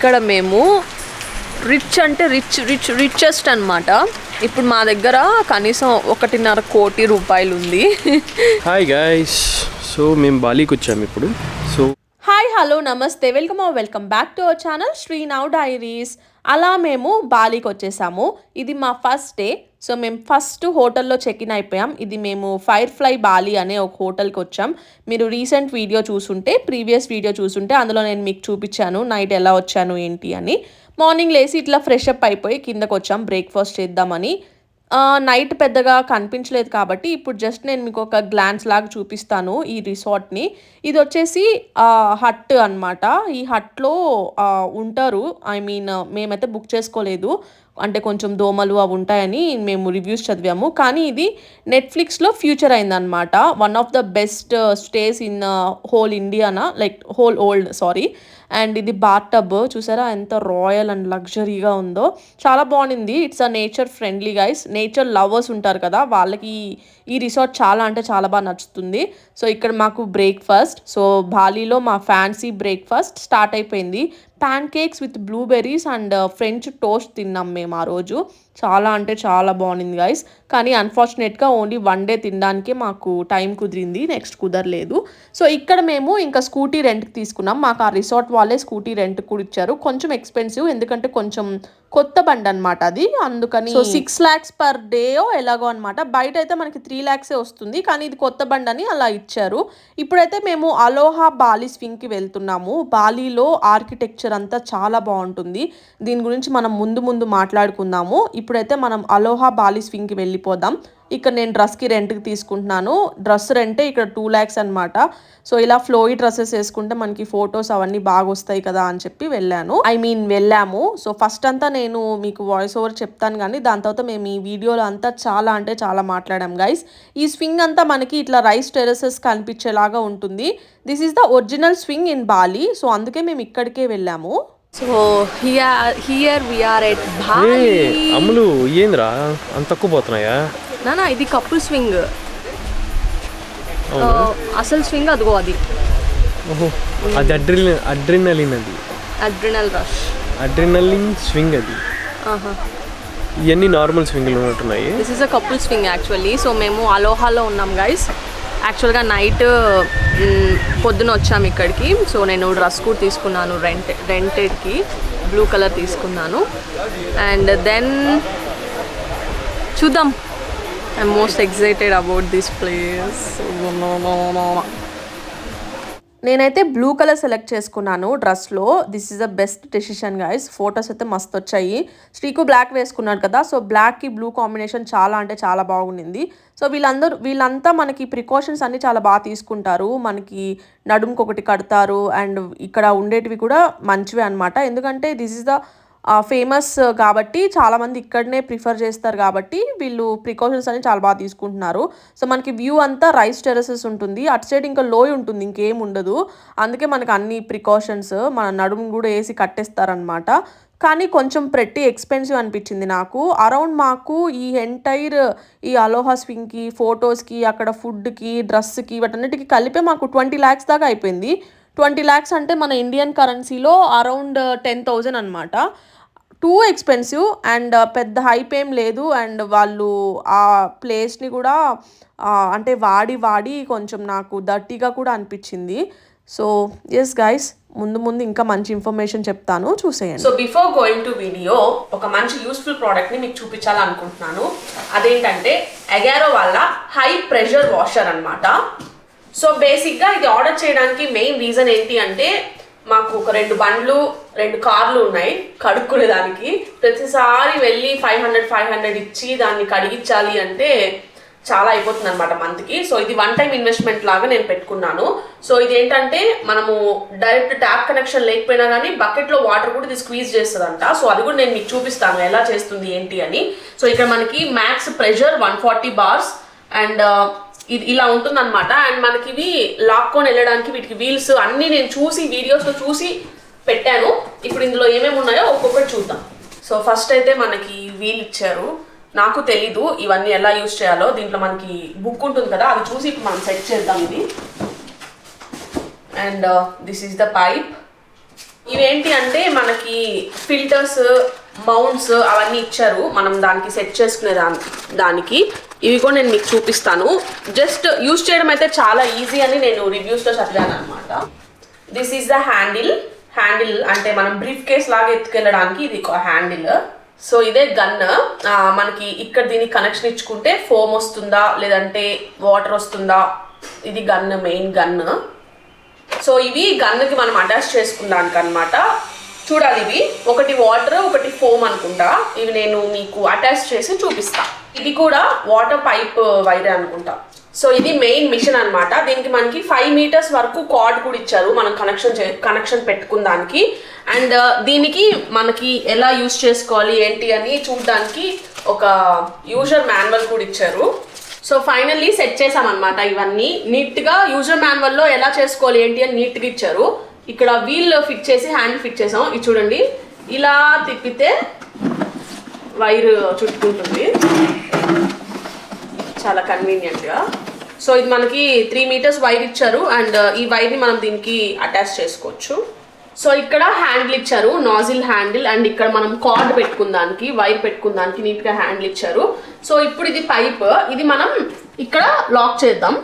ఇక్కడ మేము రిచ్ అంటే రిచెస్ట్ అనమాట. ఇప్పుడు మా దగ్గర కనీసం 1.5 కోటి రూపాయలు ఉంది. హాయ్ గైస్, సో మేము బాలీకి వచ్చాము ఇప్పుడు. సో హాయ్ హలో నమస్తే, welcome back to our channel Sri now diaries. అలా మేము బాలీకి వచ్చేసాము. ఇది మా ఫస్ట్ డే. సో మేము ఫస్ట్ హోటల్లో చెక్ ఇన్ అయిపోయాం. ఇది మేము ఫైర్ ఫ్లై బాలీ అనే ఒక హోటల్కి వచ్చాం. మీరు రీసెంట్ వీడియో చూసుంటే, ప్రీవియస్ వీడియో చూసుంటే అందులో నేను మీకు చూపించాను నైట్ ఎలా వచ్చాను ఏంటి అని. మార్నింగ్ లేసి ఇట్లా ఫ్రెష్ అప్ అయిపోయి కిందకు వచ్చాం బ్రేక్ఫాస్ట్ చేద్దామని. నైట్ పెద్దగా కనిపించలేదు కాబట్టి ఇప్పుడు జస్ట్ నేను మీకు ఒక గ్లాన్స్ లాగా చూపిస్తాను ఈ రిసార్ట్ని. ఇది వచ్చేసి హట్ అనమాట. ఈ హట్లో ఉంటారు. మేమైతే బుక్ చేసుకోలేదు, అంటే కొంచెం దోమలు అవి ఉంటాయని మేము రివ్యూస్ చదివాము. కానీ ఇది నెట్ఫ్లిక్స్లో ఫ్యూచర్ అయిందనమాట. One of the best stays in whole Indiana, like whole old sorry. And ఇది బాత్ టబ్ చూసారా ఎంత రాయల్ అండ్ లగ్జరీగా ఉందో, చాలా బాగుంది. It's a nature friendly guys. Nature lovers ఉంటారు కదా, వాళ్ళకి ఈ రిసార్ట్ చాలా అంటే చాలా బాగా నచ్చుతుంది. సో ఇక్కడ మాకు బ్రేక్ఫాస్ట్, సో బాలీలో మా ఫ్యాన్సీ బ్రేక్ఫాస్ట్ స్టార్ట్ అయిపోయింది. Pan cakes with blueberries and French toast తిన్నాం మేము ఆ రోజు. చాలా అంటే చాలా బాగుంది గైస్. కానీ అన్ఫార్చునేట్గా ఓన్లీ 1 డే తినడానికే మాకు టైం కుదిరింది, నెక్స్ట్ కుదరలేదు. సో ఇక్కడ మేము ఇంకా స్కూటీ రెంట్కి తీసుకున్నాం. మాకు ఆ రిసార్ట్ వాళ్ళే స్కూటీ రెంట్ కూడా ఇచ్చారు. కొంచెం ఎక్స్పెన్సివ్, ఎందుకంటే కొంచెం కొత్త బండి అనమాట అది, అందుకని. సో 6 lakhs పర్ డే ఎలాగో అనమాట. బయట అయితే మనకి 3 lakhs వస్తుంది, కానీ ఇది కొత్త బండి అని అలా ఇచ్చారు. ఇప్పుడైతే మేము అలోహా బాలీ స్వింగ్కి వెళ్తున్నాము. బాలీలో ఆర్కిటెక్చర్ అంతా చాలా బాగుంటుంది. దీని గురించి మనం ముందు మాట్లాడుకుందాము. ఇప్పుడైతే మనం అలోహా బాలీ స్వింగ్కి వెళ్ళిపోదాం. ఇక్కడ నేను డ్రెస్కి రెంట్కి తీసుకుంటున్నాను. డ్రెస్ రెంటే ఇక్కడ 2 lakhs అనమాట. సో ఇలా ఫ్లోయి డ్రెస్సెస్ వేసుకుంటే మనకి ఫొటోస్ అవన్నీ బాగా వస్తాయి కదా అని చెప్పి వెళ్ళాము. సో ఫస్ట్ అంతా నేను మీకు వాయిస్ ఓవర్ చెప్తాను, కానీ దాని తర్వాత మేము ఈ వీడియోలో అంతా చాలా అంటే చాలా మాట్లాడాం గైస్. ఈ స్వింగ్ అంతా మనకి ఇట్లా రైస్ టెరసెస్ కనిపించేలాగా ఉంటుంది. This is the original swing in Bali. So అందుకే మేము ఇక్కడికే వెళ్ళాము. So here we are at Bali. Ammulu ఏంద్రా అంత తక్కువ పోతున్నాయా? నానా ఇది కపుల్ స్వింగ్, అసలు స్వింగ్ అదిగో అది. అది అడ్రినలిన్ స్వింగ్ అది. ఇవన్నీ నార్మల్ స్వింగ్లు ఉన్నట్టున్నాయి. This is a couple swing actually. So మేము అలోహాలో ఉన్నాం గైస్. యాక్చువల్గా నైట్ పొద్దున వచ్చాము ఇక్కడికి. సో నేను డ్రెస్ కూడా తీసుకున్నాను రెంటెడ్కి, బ్లూ కలర్ తీసుకున్నాను. అండ్ దెన్ చూద్దాం. I'm most excited about this place. నేనైతే బ్లూ కలర్ సెలెక్ట్ చేసుకున్నాను డ్రెస్లో. This is the best decision guys. Photos అయితే మస్తు వచ్చాయి. శ్రీకు బ్లాక్ వేసుకున్నాడు కదా, సో బ్లాక్కి బ్లూ కాంబినేషన్ చాలా అంటే చాలా బాగుండింది. సో వీళ్ళంతా మనకి ప్రికాషన్స్ అన్నీ చాలా బాగా తీసుకుంటారు. మనకి నడుముకి ఒకటి కడతారు, అండ్ ఇక్కడ ఉండేటివి కూడా మంచివే అనమాట. ఎందుకంటే దిస్ ఈజ్ ద ఫేమస్ కాబట్టి చాలామంది ఇక్కడనే ప్రిఫర్ చేస్తారు కాబట్టి వీళ్ళు ప్రికాషన్స్ అని చాలా బాగా తీసుకుంటున్నారు. సో మనకి వ్యూ అంతా రైస్ టెరసెస్ ఉంటుంది, అటు సైడ్ ఇంకా లోయ ఉంటుంది, ఇంకేం ఉండదు. అందుకే మనకి అన్ని ప్రికాషన్స్, మన నడుము కూడా వేసి కట్టేస్తారనమాట. కానీ కొంచెం pretty ఎక్స్పెన్సివ్ అనిపించింది నాకు. అరౌండ్ మాకు ఈ ఎంటైర్ ఈ అలోహా స్వింగ్కి, ఫొటోస్కి, అక్కడ ఫుడ్కి, డ్రెస్కి, వాటన్నిటికీ కలిపే మాకు 20 lakhs దాకా అయిపోయింది. 20 lakhs అంటే మన ఇండియన్ కరెన్సీలో అరౌండ్ 10,000 అనమాట. టూ ఎక్స్పెన్సివ్ అండ్ పెద్ద హైప్ ఏం లేదు. అండ్ వాళ్ళు ఆ ప్లేస్ని కూడా అంటే వాడి కొంచెం నాకు డర్టీగా కూడా అనిపించింది. సో ఎస్ గైస్, ముందు ఇంకా మంచి ఇన్ఫర్మేషన్ చెప్తాను, చూసేయండి. So before going to video ఒక మంచి యూస్ఫుల్ ప్రోడక్ట్ని మీకు చూపించాలనుకుంటున్నాను. అదేంటంటే అగారో వాళ్ళ హై ప్రెషర్ వాషర్ అనమాట. సో బేసిక్గా ఇది ఆర్డర్ చేయడానికి మెయిన్ రీజన్ ఏంటి అంటే, మాకు ఒక 2 బండ్లు 2 కార్లు ఉన్నాయి కడుక్కునేదానికి. ప్రతిసారి వెళ్ళి 500 ఇచ్చి దాన్ని కడిగించాలి అంటే చాలా అయిపోతుంది అనమాట మంత్కి. సో ఇది 1 time ఇన్వెస్ట్మెంట్ లాగా నేను పెట్టుకున్నాను. సో ఇది ఏంటంటే మనము డైరెక్ట్ ట్యాప్ కనెక్షన్ లేకపోయినా కానీ బకెట్లో వాటర్ కూడా ఇది స్క్వీజ్ చేస్తుందంట. సో అది కూడా నేను మీకు చూపిస్తాను ఎలా చేస్తుంది ఏంటి అని. సో ఇక్కడ మనకి మ్యాక్స్ ప్రెషర్ 140 bars అండ్ ఇది ఇలా ఉంటుందన్నమాట. అండ్ మనకి ఇవి లాక్కొని వెళ్ళడానికి వీటికి వీల్స్ అన్నీ నేను చూసి వీడియోస్లో చూసి పెట్టాను. ఇప్పుడు ఇందులో ఏమేమి ఉన్నాయో ఒక్కొక్కటి చూద్దాం. సో ఫస్ట్ అయితే మనకి వీల్ ఇచ్చారు. నాకు తెలీదు ఇవన్నీ ఎలా యూజ్ చేయాలో. దీంట్లో మనకి బుక్ ఉంటుంది కదా, అది చూసి ఇప్పుడు మనం సెట్ చేద్దాం ఇది. And this is the pipe. ఇవేంటి అంటే మనకి ఫిల్టర్స్, మౌంట్స్ అవన్నీ ఇచ్చారు మనం దానికి సెట్ చేసుకునే దానికి. ఇవి కూడా నేను మీకు చూపిస్తాను. జస్ట్ యూజ్ చేయడం అయితే చాలా ఈజీ అని నేను రివ్యూస్లో చదివాను అనమాట. దిస్ ఈజ్ ద హ్యాండిల్ అంటే మనం బ్రీఫ్ కేస్ లాగా ఎత్తుకెళ్ళడానికి ఇది ఒక హ్యాండిల్. సో ఇదే గన్. మనకి ఇక్కడ దీనికి కనెక్షన్ ఇచ్చుకుంటే ఫోమ్ వస్తుందా లేదంటే వాటర్ వస్తుందా, ఇది గన్, మెయిన్ గన్. సో ఇవి గన్కి మనం అటాచ్ చేసుకున్నానికి అనమాట. చూడాలి, ఇవి ఒకటి వాటర్ ఒకటి ఫోమ్ అనుకుంటా. ఇవి నేను మీకు అటాచ్ చేసి చూపిస్తా. ఇది కూడా వాటర్ పైప్ వైరే అనుకుంటా. సో ఇది మెయిన్ మిషన్ అనమాట. దీనికి మనకి 5 మీటర్స్ వరకు కార్డ్ కూడా ఇచ్చారు మనం కనెక్షన్ పెట్టుకుందానికి. అండ్ దీనికి మనకి ఎలా యూజ్ చేసుకోవాలి ఏంటి అని చూడడానికి ఒక యూజర్ మాన్యువల్ కూడా ఇచ్చారు. సో ఫైనల్లీ సెట్ చేసామన్నమాట. ఇవన్నీ నీట్గా యూజర్ మాన్యువల్లో ఎలా చేసుకోవాలి ఏంటి అని నీట్గా ఇచ్చారు. ఇక్కడ వీల్ ఫిట్ చేసి హ్యాండ్ ఫిట్ చేసాం. ఇది చూడండి, ఇలా తిప్పితే వైర్ చుట్టుకుంటుంది చాలా కన్వీనియంట్గా. సో ఇది మనకి 3 మీటర్స్ వైర్ ఇచ్చారు అండ్ ఈ వైర్ని మనం దీనికి అటాచ్ చేసుకోవచ్చు. సో ఇక్కడ హ్యాండిల్ ఇచ్చారు, నాజిల్ హ్యాండిల్. అండ్ ఇక్కడ మనం కార్డ్ పెట్టుకుందానికి, వైర్ పెట్టుకుందానికి నీట్గా హ్యాండిల్ ఇచ్చారు. సో ఇప్పుడు ఇది పైప్, ఇది మనం ఇక్కడ లాక్ చేద్దాం.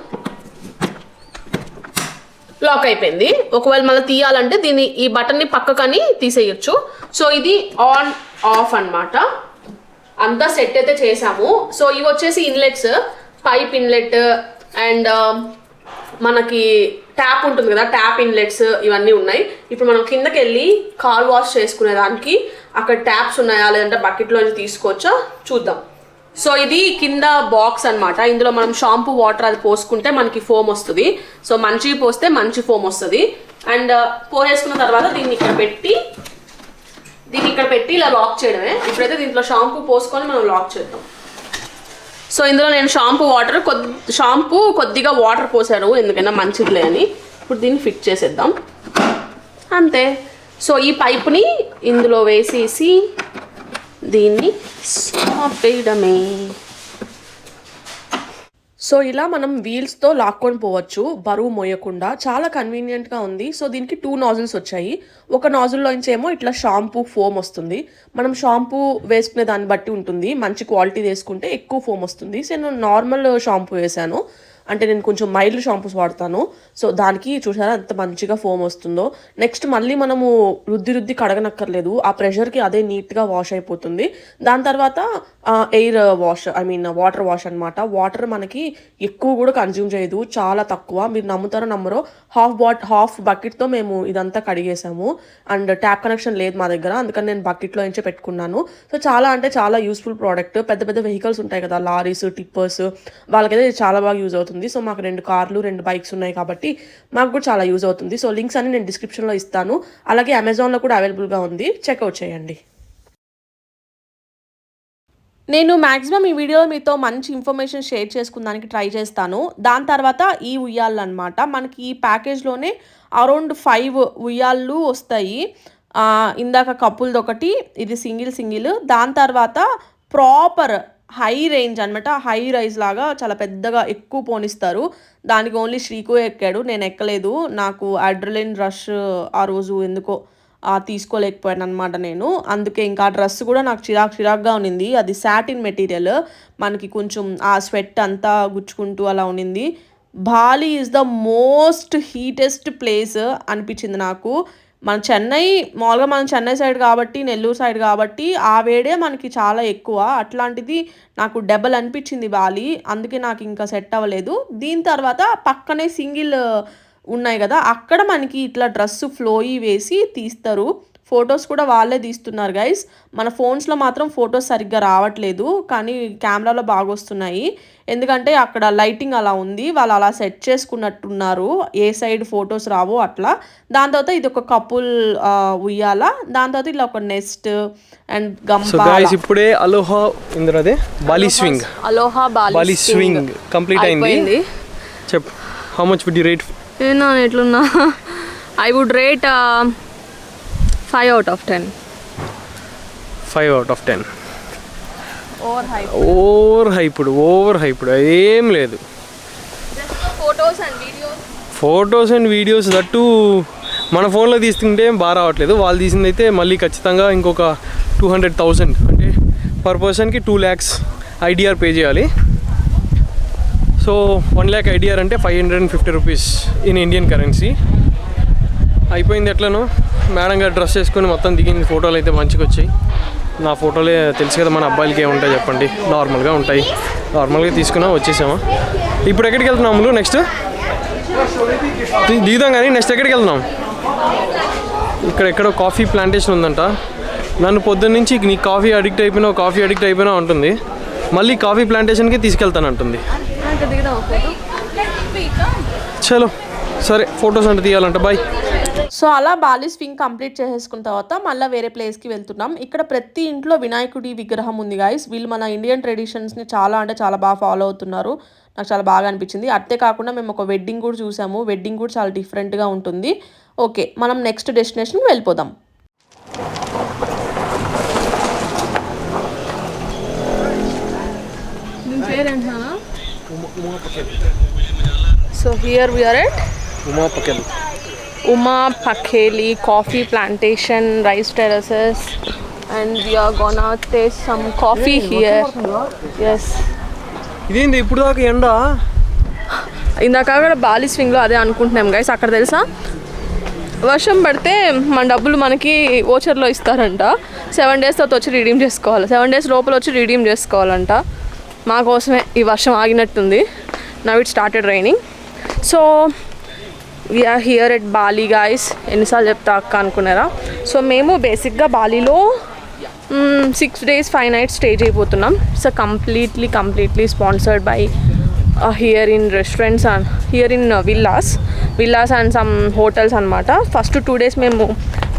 లాక్ అయిపోయింది. ఒకవేళ మళ్ళీ తీయాలంటే ఈ బటన్ని పక్కకని తీసేయచ్చు. సో ఇది ఆన్ ఆఫ్ అన్నమాట. అంతా సెట్ అయితే చేసాము. సో ఇవి వచ్చేసి ఇన్లెట్స్, పైప్ ఇన్లెట్ అండ్ మనకి ట్యాప్ ఉంటుంది కదా, ట్యాప్ ఇన్లెట్స్ ఇవన్నీ ఉన్నాయి. ఇప్పుడు మనం కిందకి వెళ్ళి కార్ వాష్ చేసుకునే దానికి అక్కడ ట్యాప్స్ ఉన్నాయా లేదంటే బకెట్లో నుంచి తీసుకోవచ్చా చూద్దాం. సో ఇది కింద బాక్స్ అనమాట. ఇందులో మనం షాంపూ వాటర్ అది పోసుకుంటే మనకి ఫోమ్ వస్తుంది. సో మంచిగా పోస్తే మంచి ఫోమ్ వస్తుంది. అండ్ పోసేసుకున్న తర్వాత దీన్ని ఇక్కడ పెట్టి ఇలా లాక్ చేయడమే. ఇప్పుడైతే దీంట్లో షాంపూ పోసుకొని మనం లాక్ చేద్దాం. సో ఇందులో నేను షాంపూ కొద్దిగా వాటర్ పోసాను ఎందుకైనా మంచిదిలే అని. ఇప్పుడు దీన్ని ఫిట్ చేసేద్దాం అంతే. సో ఈ పైప్ని ఇందులో వేసేసి దీన్ని ఆపేయడమే. సో ఇలా మనం వీల్స్తో లాక్కొని పోవచ్చు బరువు మోయకుండా. చాలా కన్వీనియంట్గా ఉంది. సో దీనికి 2 నాజిల్స్ వచ్చాయి. ఒక నాజిల్లో నుంచి ఏమో ఇట్లా షాంపూ ఫోమ్ వస్తుంది. మనం షాంపూ వేసుకునే దాన్ని బట్టి ఉంటుంది. మంచి క్వాలిటీ వేసుకుంటే ఎక్కువ ఫోమ్ వస్తుంది. సో నేను నార్మల్ షాంపూ వేసాను, అంటే నేను కొంచెం మైల్డ్ షాంపూస్ వాడతాను. సో దానికి చూసారా ఎంత మంచిగా ఫోమ్ వస్తుందో. నెక్స్ట్ మళ్ళీ మనము రుద్ది కడగనక్కర్లేదు, ఆ ప్రెషర్కి అదే నీట్గా వాష్ అయిపోతుంది. దాని తర్వాత ఎయిర్ వాష్, వాటర్ వాష్ అనమాట. వాటర్ మనకి ఎక్కువ కూడా కన్జ్యూమ్ చేయదు, చాలా తక్కువ. మీరు నమ్ముతారో నమ్మరో, హాఫ్ బకెట్తో మేము ఇదంతా కడిగేసాము. అండ్ ట్యాప్ కనెక్షన్ లేదు మా దగ్గర, అందుకని నేను బకెట్లో నుంచే పెట్టుకున్నాను. సో చాలా అంటే చాలా యూస్ఫుల్ ప్రోడక్ట్. పెద్ద పెద్ద వెహికల్స్ ఉంటాయి కదా, లారీస్, టిప్పర్స్, వాళ్ళకైతే చాలా బాగా యూజ్ అవుతుంది. సో మాకు 2 కార్లు 2 బైక్స్ ఉన్నాయి కాబట్టి మాకు కూడా చాలా యూజ్ అవుతుంది. సో లింక్స్ అన్ని నేను డిస్క్రిప్షన్లో ఇస్తాను. అలాగే అమెజాన్లో కూడా అవైలబుల్గా ఉంది, చెక్అవుట్ చేయండి. నేను మ్యాక్సిమం ఈ వీడియోలో మీతో మంచి ఇన్ఫర్మేషన్ షేర్ చేసుకుందానికి ట్రై చేస్తాను. దాని తర్వాత ఈ ఉయ్యాళ్ళు అనమాట. మనకి ఈ ప్యాకేజ్లోనే అరౌండ్ 5 ఉయ్యాళ్ళు వస్తాయి. ఇందాక కపుల్ది ఒకటి, ఇది సింగిల్. దాని తర్వాత ప్రాపర్ హై రేంజ్ అనమాట, హై రైజ్ లాగా చాలా పెద్దగా ఎక్కువ పోనిస్తారు. దానికి ఓన్లీ శ్రీకు ఎక్కాడు, నేను ఎక్కలేదు. నాకు అడ్రిలిన్ రష్ ఆ రోజు ఎందుకో తీసుకోలేకపోయాను అనమాట నేను. అందుకే ఇంకా ఆ డ్రెస్ కూడా నాకు చిరాక్గా ఉన్నింది. అది సాటిన్ మెటీరియల్, మనకి కొంచెం ఆ స్వెట్ అంతా గుచ్చుకుంటూ అలా ఉన్నింది. Bali is the most heatest place అనిపించింది నాకు. మన చెన్నై సైడ్ కాబట్టి, నెల్లూరు సైడ్ కాబట్టి ఆ వేడే మనకి చాలా ఎక్కువ. అట్లాంటిది నాకు డబల్ అనిపించింది బాలి, అందుకే నాకు ఇంకా సెట్ అవ్వలేదు. దీని తర్వాత పక్కనే సింగిల్ ఉన్నాయి కదా, అక్కడ మనకి ఇట్లా డ్రెస్ ఫ్లోయి వేసి తీస్తారు. ఫొటోస్ కూడా వాళ్ళే తీస్తున్నారు గైస్. మన ఫోన్స్లో మాత్రం ఫొటోస్ సరిగ్గా రావట్లేదు, కానీ కెమెరాలో బాగా వస్తున్నాయి. ఎందుకంటే అక్కడ లైటింగ్ అలా ఉంది, వాళ్ళు అలా సెట్ చేసుకున్నట్టున్నారు, ఏ సైడ్ ఫొటోస్ రావో అట్లా. దాని తర్వాత ఇది ఒక కపుల్ ఉయ్యాల, దాని తర్వాత ఇలా ఒక నెస్ట్ అండ్ గంప. ఇప్పుడే అలోహా ఇంద్రదే Bali swing, aloha Bali swing complete అయింది. చెప్పు, how much would you rate? ఏనా ఎట్లున్నా, I would rate 5 out of 10. 5 out of 10. Over hyped ఏం లేదు. ఫొటోస్ అండ్ వీడియోస్ దట్టు మన ఫోన్లో తీసుకుంటే ఏం బాగా రావట్లేదు. వాళ్ళు తీసింది అయితే మళ్ళీ ఖచ్చితంగా ఇంకొక 200,000 అంటే పర్ పర్సన్కి 2 lakhs ఐడిఆర్ పే చేయాలి. సో 1 lakh ఐడిఆర్ అంటే 550 rupees ఇన్ ఇండియన్ కరెన్సీ. అయిపోయింది ఎట్లనో. మేడం గారు డ్రెస్ వేసుకొని మొత్తం దిగింది. ఫోటోలు అయితే మంచిగా వచ్చాయి. నా ఫోటోలే తెలుసు కదా మన అబ్బాయిలకి ఏముంటాయి చెప్పండి, నార్మల్గా ఉంటాయి. నార్మల్గా తీసుకున్నాం, వచ్చేసాము. ఇప్పుడు ఎక్కడికి వెళ్తున్నాము? నెక్స్ట్ దిగుదాం కానీ నెక్స్ట్ ఎక్కడికి వెళ్తున్నాం? ఇక్కడ ఎక్కడో కాఫీ ప్లాంటేషన్ ఉందంట. నన్ను పొద్దున్న నుంచి నీ కాఫీ అడిక్ట్ అయిపోయినా ఉంటుంది. మళ్ళీ కాఫీ ప్లాంటేషన్కి తీసుకెళ్తానంటుంది. చలో సరే, ఫొటోస్ అంటే తీయాలంట. బాయ్. సో అలా బాలి స్వింగ్ కంప్లీట్ చేసేసుకున్న తర్వాత మళ్ళీ వేరే ప్లేస్కి వెళ్తున్నాం. ఇక్కడ ప్రతి ఇంట్లో వినాయకుడి విగ్రహం ఉంది గాయస్. వీళ్ళు మన ఇండియన్ ట్రెడిషన్స్ని చాలా అంటే చాలా బాగా ఫాలో అవుతున్నారు. నాకు చాలా బాగా అనిపించింది. అంతే కాకుండా మేము ఒక వెడ్డింగ్ కూడా చూసాము. వెడ్డింగ్ కూడా చాలా డిఫరెంట్గా ఉంటుంది. ఓకే, మనం నెక్స్ట్ డెస్టినేషన్కి వెళ్ళిపోదాం. So here we are at Uma Pakeli coffee plantation, rice terraces, and we are gonna taste some coffee here. Yes. ఇదేంటి ఇప్పుడు దాకా ఎండ? ఇందాక అక్కడ బాలి స్వింగ్లో అదే అనుకుంటున్నాం గైస్. అక్కడ తెలుసా వర్షం పడితే మన డబ్బులు మనకి ఓచర్లో ఇస్తారంట. 7 days తర్వాత వచ్చి రిడీమ్ చేసుకోవాలి. 7 days లోపల వచ్చి రిడీమ్ చేసుకోవాలంట. మా కోసమే ఈ వర్షం ఆగినట్టుంది. Now it started raining. So we're here at Bali guys. ఎన్నిసార్లు చెప్తా అక్క అనుకున్నారా? సో మేము బేసిక్గా బాలీలో 6 days 5 nights స్టే చేయబోతున్నాం. So completely sponsored by here in restaurants and here in villas and some hotels అనమాట. ఫస్ట్ 2 days మేము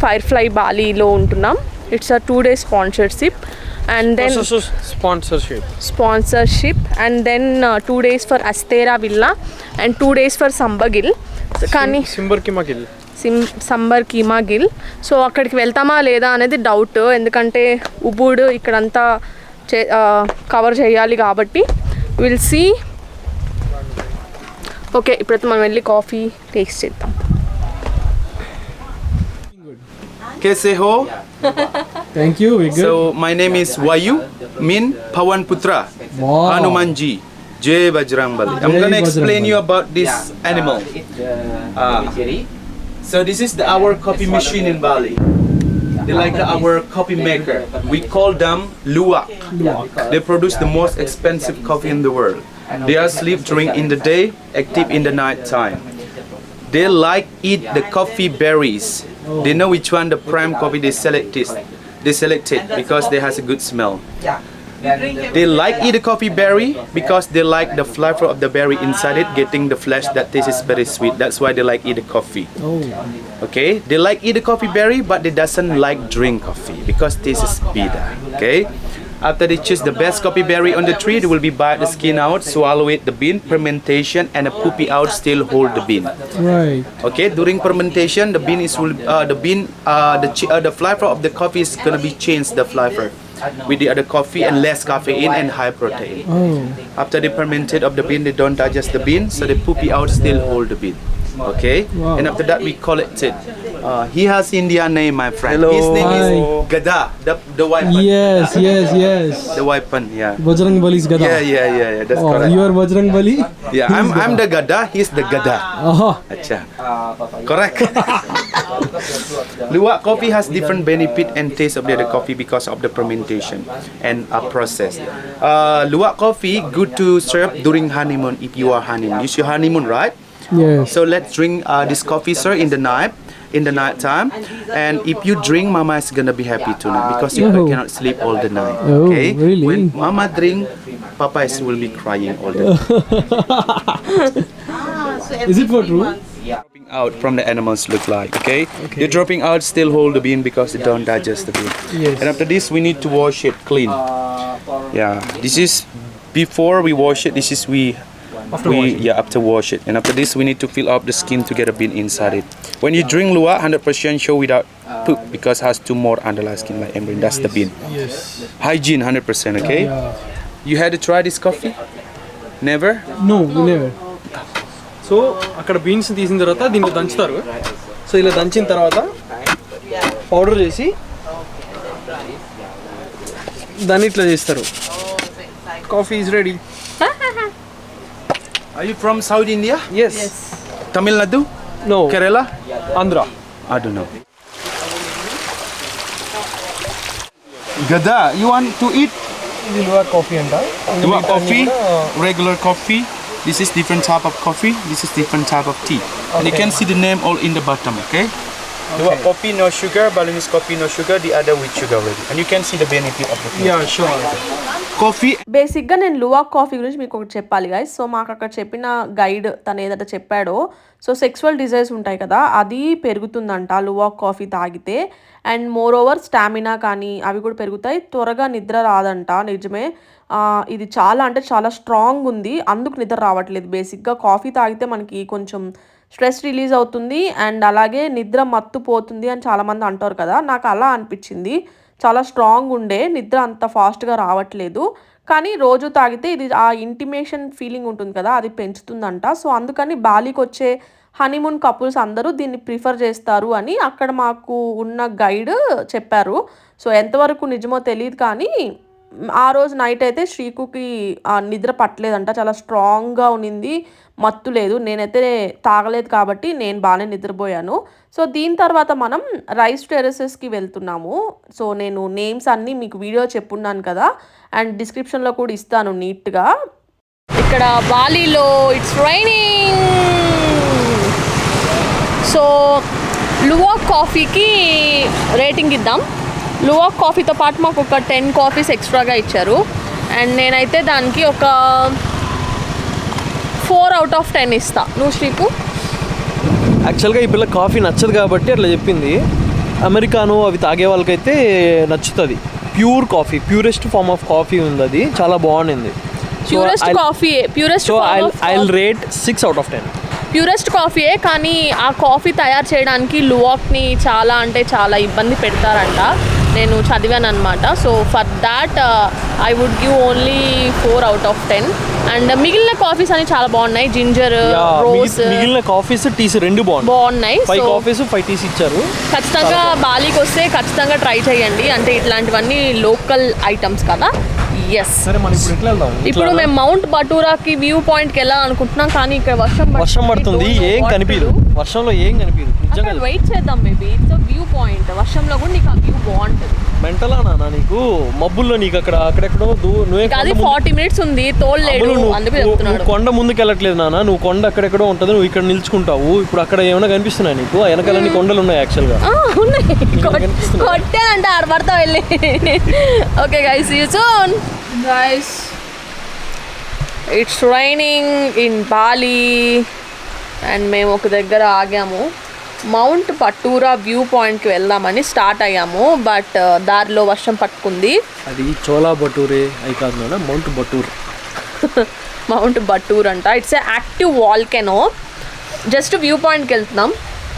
ఫైర్ఫ్లై బాలీలో ఉంటున్నాం. It's a 2 days sponsorship and then sponsorship and then 2 days for Astera Villa and 2 days for Sambagil. కానీ సంబర్ keema Gill. So అక్కడికి వెళ్తామా లేదా అనేది doubt. ఎందుకంటే ఉబుడ్ ఇక్కడంతా కవర్ చేయాలి కాబట్టి విల్ సీ. ఓకే, ఇప్పుడైతే మనం వెళ్ళి కాఫీ టేస్ట్ చేద్దాం. Kaise ho? Thank you. So my name is Vayu Min Pawan Putra. Wow. Hanumanji. Jai Bajrangbali. I'm going to explain you about this animal. So this is our coffee machine in Bali. They like our coffee maker. We call them luwak. They produce the most expensive coffee in the world. They are asleep during in the day, active in the night time. They like eat the coffee berries. They know which one the prime coffee they select it because they has a good smell. They like eat the coffee berry because they like the flavor of the berry inside it, getting the flesh that tastes very sweet. That's why they like eat the coffee. Okay, they like eat the coffee berry, but they doesn't like drink coffee because taste is bitter. Okay. After they choose the best coffee berry on the tree, they will be bite the skin out, swallow it, the bean, fermentation, and the poopy out still hold the bean. Right. Okay, during fermentation, the bean is the flavor of the coffee is gonna be changed the flavor with the other coffee and less caffeine and high protein. After they fermented of the bean, they don't digest the bean, so the poopy out still hold the bean. Okay, and after that we collect it. He has Indian name, my friend. Hello. His name is Gada, the weapon. Yes. The weapon, yeah. Bajrangbali's Gada. Yeah. That's correct. You are Bajrangbali? Yeah, I'm the Gada. He's the Gada. Acha. Correct. Luwak coffee has different benefit and taste of the other coffee because of the fermentation and process. Luwak coffee good to serve during honeymoon if you are honeymoon. You see honeymoon, right? Yes. So let's drink this coffee, sir, in the night time. And if you drink, Mama is gonna be happy tonight because you cannot sleep all the night. Okay? Really? When Mama drink, Papa will be crying all the time. Is it for true? Dropping out from the animals look like, okay? They're dropping out, still hold the bean because they don't digest the bean. Yes. And after this, we need to wash it clean. Yeah, this is before we wash it. This is after wash it. And after this, we need to fill up the skin to get a bean inside it. When you drink luwak, 100% show without poop because it has 2 more underlying skin like membrane. That's the bean. Yes. Hygiene 100%, okay? You had to try this coffee? Never? No, never. So అక్కడ beans తీసిన తర్వాత దీన్ని దంచుతారు. So ఇలా దంచిన తర్వాత powder చేసి దాన్ని ఇట్లా చేస్తారు. Coffee is ready. Are you from South India? Yes. Tamil Nadu? No. Kerala? Andhra. I don't know. Gada, you want to eat? ఇది లువా కాఫీ అంట. You want coffee? Regular coffee. This is different type of coffee. This is different type of tea. And you can see the name all in the bottom, okay? You want coffee, no sugar. Balinese coffee, no sugar. The other with sugar already. And you can see the benefit of the tea. Yeah sure. Coffee. బేసిక్గా నేను luwak coffee గురించి మీకు ఒకటి చెప్పాలి guys. So మాకు అక్కడ చెప్పిన guide తను ఏదైతే చెప్పాడో, సో సెక్సువల్ డిజైర్స్ ఉంటాయి కదా, అది పెరుగుతుందంట లువాక్ కాఫీ తాగితే. అండ్ మోర్ ఓవర్ స్టామినా కానీ అవి కూడా పెరుగుతాయి. త్వరగా నిద్ర రాదంట. నిజమే, ఇది చాలా అంటే చాలా స్ట్రాంగ్ ఉంది, అందుకు నిద్ర రావట్లేదు. బేసిక్గా కాఫీ తాగితే మనకి కొంచెం స్ట్రెస్ రిలీజ్ అవుతుంది అండ్ అలాగే నిద్ర మత్తు పోతుంది అని చాలామంది అంటారు కదా. నాకు అలా అనిపించింది. చాలా స్ట్రాంగ్ ఉండే, నిద్ర అంత ఫాస్ట్గా రావట్లేదు. కానీ రోజు తాగితే ఇది ఆ ఇంటిమేషన్ ఫీలింగ్ ఉంటుంది కదా, అది పెంచుతుందంట. సో అందుకని బాలీకి వచ్చే హనీమూన్ కపుల్స్ అందరూ దీన్ని ప్రిఫర్ చేస్తారు అని అక్కడ మాకు ఉన్న గైడ్ చెప్పారు. సో ఎంతవరకు నిజమో తెలియదు, కానీ ఆ రోజు నైట్ అయితే శ్రీకుకి నిద్ర పట్టలేదంట. చాలా స్ట్రాంగ్గా ఉన్నింది, మత్తు లేదు. నేనైతే తాగలేదు కాబట్టి నేను బాగానే నిద్రపోయాను. సో దీని తర్వాత మనం రైస్ టెర్రసెస్కి వెళ్తున్నాము. సో నేను నేమ్స్ అన్నీ మీకు వీడియో చెప్పున్నాను కదా, అండ్ డిస్క్రిప్షన్లో కూడా ఇస్తాను నీట్గా. ఇక్కడ బాలీలో ఇట్స్ రైనింగ్. సో లువాక్ కాఫీకి రేటింగ్ ఇద్దాం. లువాక్ కాఫీతో పాటు మాకు ఒక 10 కాఫీస్ ఎక్స్ట్రాగా ఇచ్చారు. అండ్ నేనైతే దానికి ఒక 4 out of 10 ఇస్తా. నువ్వు శ్రీకు? యాక్చువల్గా ఈ పిల్ల కాఫీ నచ్చదు కాబట్టి అట్లా చెప్పింది. అమెరికానో అవి తాగే వాళ్ళకైతే నచ్చుతుంది. Pure coffee, purest form of coffee ఉంది, అది చాలా బాగుంది. Purest coffee, purest I'll rate 6 out of 10. Purest కాఫీయే, కానీ ఆ కాఫీ తయారు చేయడానికి లువాక్ని చాలా అంటే చాలా ఇబ్బంది పెడతారంట. నేను చదివాను అనమాట. So for that I would give only 4 out of 10. And మిగిలిన కాఫీస్ అన్ని చాలా బాగున్నాయి. జింజర్, రోజ్, మిగిలిన కాఫీస్, టీస్ రెండు బాగున్నాయి. 5 కాఫీస్ 5 టీస్ ఇచ్చారు. ఖచ్చితంగా బాలీకి వస్తే ఖచ్చితంగా ట్రై చేయండి. అంటే ఇట్లాంటివన్నీ లోకల్ ఐటమ్స్ కదా. ఎస్. సరే, మనం ఇప్పుడు ఎట్లా వెళ్దాం? ఇప్పుడు మేము మౌంట్ బటూరాకి వ్యూ పాయింట్కి వెళ్ళాలి అనుకుంటున్నాం, కానీ ఇక్కడ వర్షం పడుతుంది, ఏం కనిపించదు. వర్షంలో ఏం కనిపించదు. నిజంగా వెయిట్ చేద్దాం. Maybe it's view point. వర్షంలో కూడా నీకు ఆ వ్యూ బాగుంటుంది. మెంటలా నాన్న నీకు? మబ్బుల్లో నీకు అక్కడెక్కడో అది 40 minutes ఉంది, తోలేడు, అందుకే చెప్తున్నాడు. కొండ ముందుకు వెళ్ళట్లేదు నాన్న, నువ్వు కొండ అక్కడెక్కడో ఉంటుంది, నువ్వు ఇక్కడ నిల్చుకుంటావు. ఇప్పుడు అక్కడ ఏమైనా కనిపిస్తున్నాయి నీకు? వెనకాలన్నీ కొండలు ఉన్నాయి యాక్చువల్గా. కొట్టానంటే ఆడపడతా వెళ్ళి. Okay guys, see you soon. Guys, it's raining in Bali and మేము ఒక దగ్గర ఆగాము. మౌంట్ బటూరా వ్యూ పాయింట్కి వెళ్దామని స్టార్ట్ అయ్యాము, బట్ దారిలో వర్షం పట్టుకుంది. అది చోలా బటూరే అయి కాదు నాన్న, మౌంట్ బటూర్. మౌంట్ బటూర్ అంట. It's a active volcano. Just view పాయింట్కి వెళ్తున్నాం,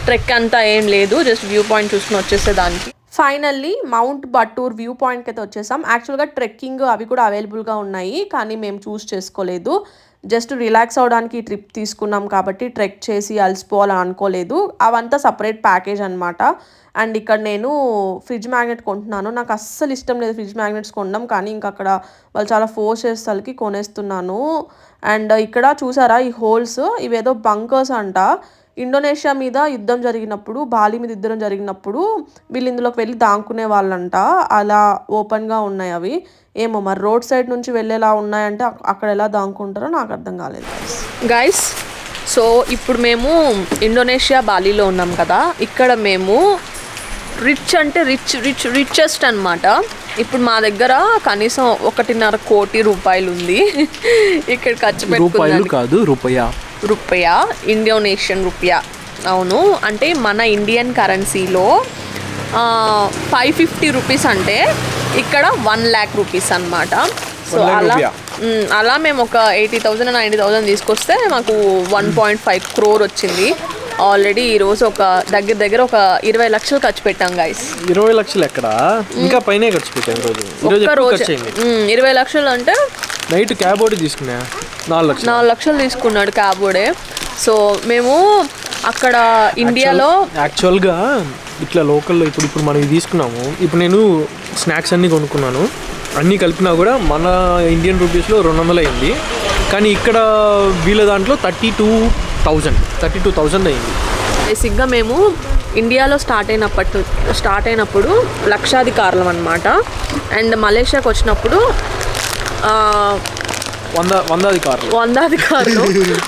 ట్రెక్ అంతా ఏం లేదు, జస్ట్ వ్యూ పాయింట్ చూసుకుని వచ్చేసేదానికి. ఫైనల్లీ మౌంట్ బటూర్ వ్యూ పాయింట్కి అయితే వచ్చేసాం. యాక్చువల్గా ట్రెక్కింగ్ అవి కూడా అవైలబుల్గా ఉన్నాయి, కానీ మేము చూస్ చేసుకోలేదు. జస్ట్ రిలాక్స్ అవ్వడానికి ట్రిప్ తీసుకున్నాం కాబట్టి ట్రెక్ చేసి అలసిపోవాలని అనుకోలేదు. అవంతా సపరేట్ ప్యాకేజ్ అనమాట. అండ్ ఇక్కడ నేను ఫ్రిడ్జ్ మ్యాగ్నెట్ కొంటున్నాను. నాకు అస్సలు ఇష్టం లేదు ఫ్రిడ్జ్ మ్యాగ్నెట్స్ కొనడం, కానీ ఇంకా అక్కడ వాళ్ళు చాలా ఫోర్స్ చేసేసరికి కొనేస్తున్నాను. అండ్ ఇక్కడ చూసారా ఈ హోల్స్, ఇవేదో బంకర్స్ అంట. ఇండోనేషియా మీద యుద్ధం జరిగినప్పుడు, బాలి మీద యుద్ధం జరిగినప్పుడు వీళ్ళు ఇందులోకి వెళ్ళి దాంకునే వాళ్ళంట. అలా ఓపెన్గా ఉన్నాయి అవి. ఏమో మరి రోడ్ సైడ్ నుంచి వెళ్ళేలా ఉన్నాయంటే అక్కడ ఎలా దాంకుంటారో నాకు అర్థం కాలేదు గైస్. సో ఇప్పుడు మేము ఇండోనేషియా బాలీలో ఉన్నాం కదా. ఇక్కడ మేము రిచ్ అంటే రిచెస్ట్ అనమాట. ఇప్పుడు మా దగ్గర కనీసం 1.5 కోటి రూపాయలు ఉంది. ఇక్కడ ఖర్చు పెట్టుకున్నాను. రూపాయ, ఇండోనేషియన్ రూపాయ. అవును, అంటే మన ఇండియన్ కరెన్సీలో 550 రూపీస్ అంటే ఇక్కడ 1 lakh రూపీస్ అనమాట. సో అలా మేము ఒక 80,000 90,000 తీసుకొస్తే మాకు 1.5 crore వచ్చింది. ఆల్రెడీ ఈరోజు ఒక దగ్గర ఒక 20 లక్షలు ఖర్చు పెట్టాం గైస్. 20 లక్షలు ఎక్కడ, ఇంకా పైనే ఖర్చు పెట్టాం రోజు. 20 లక్షలు అంటే నైట్ క్యాబ్ ఒకటి తీసుకున్నా 4 లక్షలు తీసుకున్నాడు క్యాబ్ ఓడే. సో మేము అక్కడ ఇండియాలో యాక్చువల్గా ఇట్లా లోకల్లో ఇప్పుడు మనం ఇది తీసుకున్నాము. ఇప్పుడు నేను స్నాక్స్ అన్నీ కొనుక్కున్నాను, అన్నీ కలిపినా కూడా మన ఇండియన్ రూపీస్లో 200 అయింది. కానీ ఇక్కడ వీళ్ళ దాంట్లో 32,000 అయింది. బేసిక్గా మేము ఇండియాలో స్టార్ట్ అయినప్పుడు లక్షాధికారులం అనమాట. అండ్ మలేషియాకి వచ్చినప్పుడు వందాధికారులు.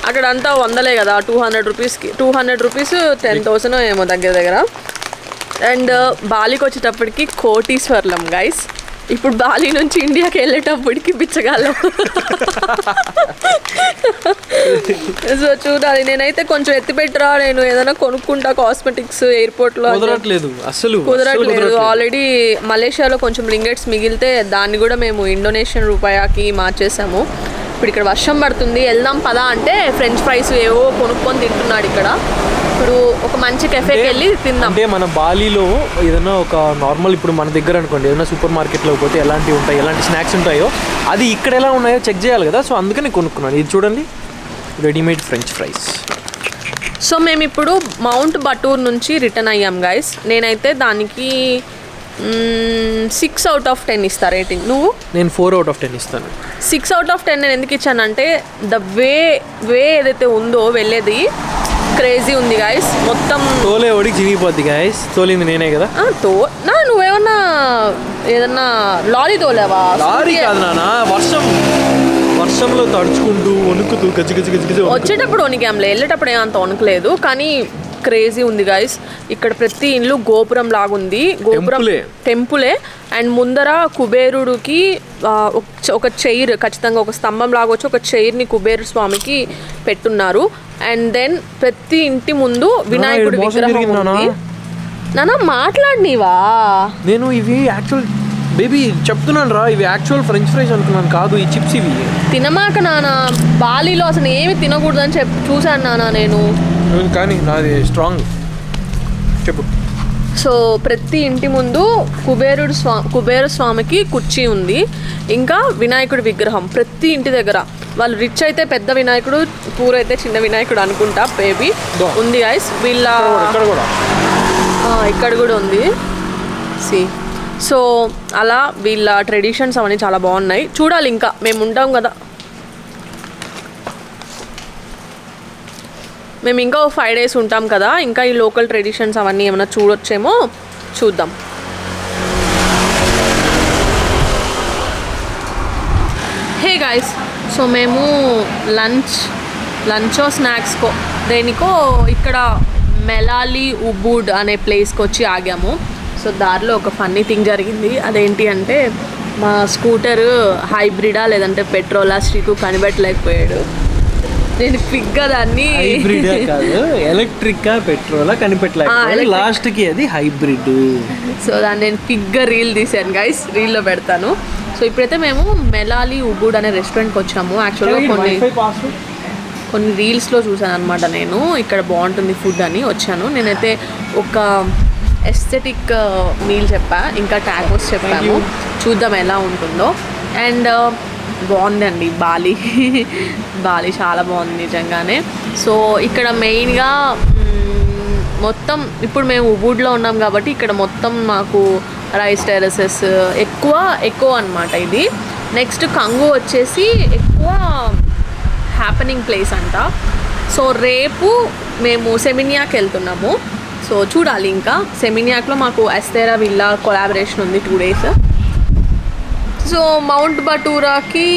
అక్కడంతా వందలే కదా, 200 రూపీస్కి 200 రూపీస్ 10,000 ఏమో దగ్గర. అండ్ బాలికి వచ్చేటప్పటికి కోటీశ్వర్లం గైస్. ఇప్పుడు బాలి నుంచి ఇండియాకి వెళ్ళేటప్పటికి బిచ్చగాళ్ళం. సో చూడాలి. నేనైతే కొంచెం ఎత్తిపెట్టరా, నేను ఏదైనా కొనుక్కుంటా కాస్మెటిక్స్ ఎయిర్పోర్ట్లో. కుదరట్లేదు. ఆల్రెడీ మలేషియాలో కొంచెం రింగెట్స్ మిగిలితే దాన్ని కూడా మేము ఇండోనేషియన్ రూపాయకి మార్చేసాము. ఇప్పుడు ఇక్కడ వర్షం పడుతుంది, వెళ్దాం పదా అంటే ఫ్రెంచ్ ఫ్రైస్ ఏవో కొనుక్కొని తింటున్నాడు ఇక్కడ. ఇప్పుడు ఒక మంచి కెఫేకి వెళ్ళి తిందాం. అంటే మన బాలీలో ఏదైనా ఒక నార్మల్, ఇప్పుడు మన దగ్గర అనుకోండి ఏదైనా సూపర్ మార్కెట్లో పోతే ఎలాంటివి ఉంటాయి, ఎలాంటి స్నాక్స్ ఉంటాయో అది ఇక్కడ ఎలా ఉన్నాయో చెక్ చేయాలి కదా. సో అందుకని కొనుక్కున్నాను. ఇది చూడండి, రెడీమేడ్ ఫ్రెంచ్ ఫ్రైస్. సో మేము ఇప్పుడు మౌంట్ బటూర్ నుంచి రిటర్న్ అయ్యాం గైస్. నేనైతే దానికి 6 out of 10 ఇస్తా రేటింగ్. నువ్వు? నేను 4 out of 10 ఇస్తాను. 6 out of 10 నేను ఎందుకు ఇచ్చానంటే ద వే ఏదైతే ఉందో వెళ్ళేది క్రేజీ ఉంది గైస్. మొత్తం తోలే ఒడికి చిరిగిపోద్ది గైస్. తోలింది నేనే కదా. నువ్వేమన్నా ఏదన్నా లారీ తోలేవా? లారీ కాదు నాన్న, వర్షంలో తడుచుకుంటూ వణుకుతూ గజ్జి వచ్చేటప్పుడు వణికాంలే, వెళ్ళేటప్పుడు ఏమంత వణుకలేదు. కానీ క్రేజీ ఉంది గైస్. ఇక్కడ ప్రతి ఇల్లు గోపురం లాగుంది. గోపురం టెంపులే. అండ్ ముందర కుబేరుడికి ఒక చైర్, ఖచ్చితంగా ఒక స్తంభం లాగా వచ్చి ఒక చైర్ని కుబేరు స్వామికి పెట్టున్నారు. అండ్ దెన్ ప్రతి ఇంటి ముందు వినాయకుడి విగ్రహం ఉంది. నాన్న మాట్లాడినవా? నేను ఇవి యాక్చువల్ బేబీ చెప్తున్నాను రా, ఇవి యాక్చువల్ ఫ్రెంచ్ ఫ్రైస్ అనుకున్నాను, కాదు ఈ చిప్స్. ఇవి తినమాక నాన్న, బాలీలో అసలు ఏమి తినకూడదు అని చూశాను నాన్న నేను. కానీ నాది స్ట్రాంగ్. చెప్పు. సో ప్రతి ఇంటి ముందు కుబేర స్వామికి కుర్చీ ఉంది, ఇంకా వినాయకుడి విగ్రహం ప్రతి ఇంటి దగ్గర. వాళ్ళు రిచ్ అయితే పెద్ద వినాయకుడు, పూర్ అయితే చిన్న వినాయకుడు అనుకుంటా బేబీ ఉంది గైస్. వీళ్ళ ఇక్కడ కూడా ఉంది. సో అలా వీళ్ళ ట్రెడిషన్స్ అవన్నీ చాలా బాగున్నాయి. చూడాలి, ఇంకా మేము ఉంటాం కదా, మేము ఇంకా 5 days ఉంటాం కదా, ఇంకా ఈ లోకల్ ట్రెడిషన్స్ అవన్నీ ఏమైనా చూడొచ్చేమో చూద్దాం. హే గైస్, సో మేము లంచో స్నాక్స్కో దేనికో ఇక్కడ మెలాలి ఉబూడ్ అనే ప్లేస్కి వచ్చి ఆగాము. సో దారిలో ఒక ఫన్నీ థింగ్ జరిగింది. అదేంటి అంటే మా స్కూటర్ హైబ్రిడా లేదంటే పెట్రోలా శ్రీకు కనిపెట్టలేకపోయాడు. నేను క్విక్గా దాన్ని ఎలక్ట్రిక్ పెట్రోలా కనిపెట్టలేదు, లాస్ట్కి అది హైబ్రిడ్. సో దాన్ని నేను క్విక్గా రీల్ తీసాను గైస్, రీల్లో పెడతాను. సో ఇప్పుడైతే మేము మెలాలి ఉబూడ్ అనే రెస్టారెంట్కి వచ్చాము. యాక్చువల్గా కొన్ని రీల్స్లో చూసాను అనమాట నేను, ఇక్కడ బాగుంటుంది ఫుడ్ అని వచ్చాను. నేనైతే ఒక ఎస్థెటిక్ మీల్ చెప్పా, ఇంకా టాకోస్ చెప్పాము. చూద్దాం ఎలా ఉంటుందో. అండ్ బాగుందండి బాలి చాలా బాగుంది నిజంగానే. సో ఇక్కడ మెయిన్గా మొత్తం ఇప్పుడు మేము ఉబూడ్లో ఉన్నాం కాబట్టి ఇక్కడ మొత్తం మాకు రైస్ టెరసెస్ ఎక్కువ అనమాట ఇది. నెక్స్ట్ కంగు వచ్చేసి ఎక్కువ హ్యాపెనింగ్ ప్లేస్ అంట. సో రేపు మేము సెమినియాకి వెళ్తున్నాము. సో చూడాలి, ఇంకా సెమినియాక్లో మాకు ఎస్తేరా విల్లా కొలాబరేషన్ ఉంది 2 days. సో మౌంట్ బటూరాకి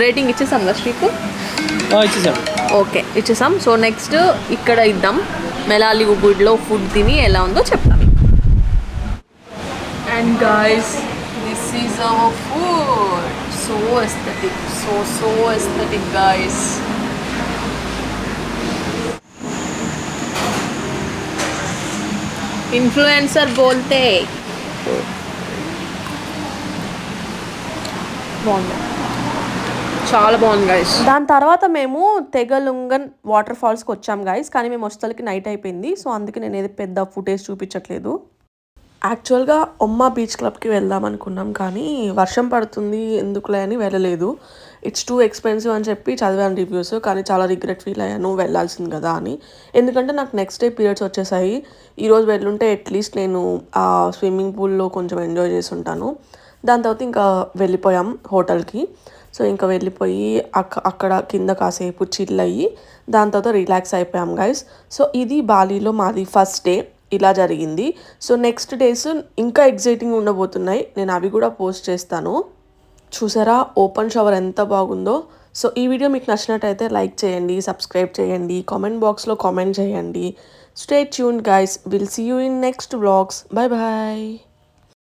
రేటింగ్ ఇచ్చేసాం కదా శ్రీకు? ఇచ్చేసాం. ఓకే ఇచ్చేసాం. సో నెక్స్ట్ ఇక్కడ ఇద్దాం, మెలాలి ఉబూడ్లో ఫుడ్ తిని ఎలా ఉందో చెప్తాం. And guys, this is our food. So aesthetic, so aesthetic guys. Influencer బోల్తే. బాగుంది, చాలా బాగుంది గైస్. దాని తర్వాత మేము తెగలుంగన్ వాటర్ ఫాల్స్కి వచ్చాం గైస్. కానీ మేము వచ్చేసరికి నైట్ అయిపోయింది. సో అందుకే నేను ఏది పెద్ద ఫుటేజ్ చూపించట్లేదు. యాక్చువల్గా ఒమ్మా బీచ్ క్లబ్కి వెళ్దాం అనుకున్నాం కానీ వర్షం పడుతుంది ఎందుకులే అని వెళ్ళలేదు. ఇట్స్ టూ ఎక్స్పెన్సివ్ అని చెప్పి చదివాను రివ్యూస్, కానీ చాలా రిగ్రెట్ ఫీల్ అయ్యాను వెళ్ళాల్సింది కదా అని. ఎందుకంటే నాకు నెక్స్ట్ డే పీరియడ్స్ వచ్చేసాయి. ఈరోజు వెళ్ళుంటే అట్లీస్ట్ నేను ఆ స్విమ్మింగ్ పూల్లో కొంచెం ఎంజాయ్ చేసి ఉంటాను. దాని తర్వాత ఇంకా వెళ్ళిపోయాం హోటల్కి. సో ఇంకా వెళ్ళిపోయి అక్కడ కింద కాసేపు చిల్ అయ్యి దాని తర్వాత రిలాక్స్ అయిపోయాం గైస్. సో ఇది బాలీలో మాది ఫస్ట్ డే ఇలా జరిగింది. సో నెక్స్ట్ డేస్ ఇంకా ఎగ్జైటింగ్ ఉండబోతున్నాయి, నేను అవి కూడా పోస్ట్ చేస్తాను. చూసారా ఓపెన్ షవర్ ఎంత బాగుందో. సో ఈ వీడియో మీకు నచ్చినట్టయితే లైక్ చేయండి, సబ్స్క్రైబ్ చేయండి, కామెంట్ బాక్స్లో కామెంట్ చేయండి. Stay tuned guys, will see you in next vlogs. Bye bye.